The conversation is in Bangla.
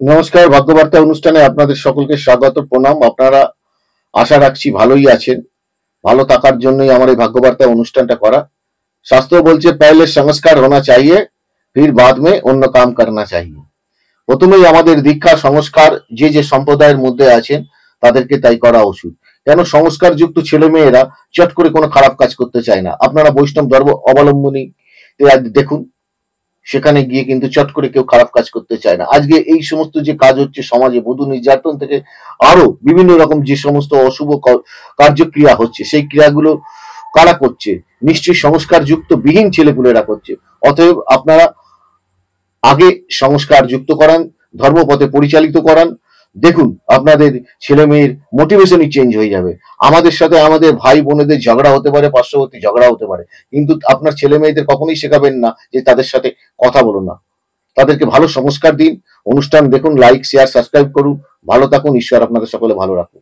নমস্কার, ভাগ্যবার্তা অনুষ্ঠানে আপনাদের সকলকে স্বাগত, প্রণাম। আপনারা আশা রাখছি ভালোই আছেন। ভালো থাকার জন্যই আমার এই ভাগ্যবার্তা অনুষ্ঠানটা করা। শাস্ত্র বলছে পহলে সংস্কার হোনা চাইয়ে, ফির বাদ মে অন্য কাম করনা চাইয়ে। প্রথমেই আমাদের দীক্ষা সংস্কার যে যে সম্প্রদায়ের মধ্যে আছেন তাদেরকে তাই করা উচিত। কেন সংস্কারযুক্ত ছেলে মেয়েরা চট করে কোনো খারাপ কাজ করতে চায় না। আপনারা বৈষ্ণব ধর্ম অবলম্বনী দেখুন, সেখানে গিয়ে কিন্তু চট করে কেউ খারাপ কাজ করতে চায় না। আজকে এই সমস্ত যে কাজ হচ্ছে সমাজে, বধূ নির্যাতন থেকে আরো বিভিন্ন রকম যে সমস্ত অশুভ কার্যক্রিয়া হচ্ছে, সেই ক্রিয়াগুলো কারা করছে? নিশ্চয়ই সংস্কার যুক্ত বিহীন ছেলেপুলেরা করছে। অতএব আপনারা আগে সংস্কার যুক্ত করান, ধর্মপথে পরিচালিত করান। দেখুন আপনাদের ছেলে মেয়ের মোটিভেশনই চেঞ্জ হয়ে যাবে। আমাদের সাথে আমাদের ভাই বোনেদের ঝগড়া হতে পারে, পার্শ্ববর্তী ঝগড়া হতে পারে, কিন্তু আপনার ছেলে মেয়েদের কখনোই শেখাবেন না যে তাদের সাথে কথা বলো না। তাদেরকে ভালো সংস্কার দিন। অনুষ্ঠান দেখুন, লাইক শেয়ার সাবস্ক্রাইব করুন। ভালো থাকুন, ঈশ্বর আপনাদের সকলে ভালো রাখুন।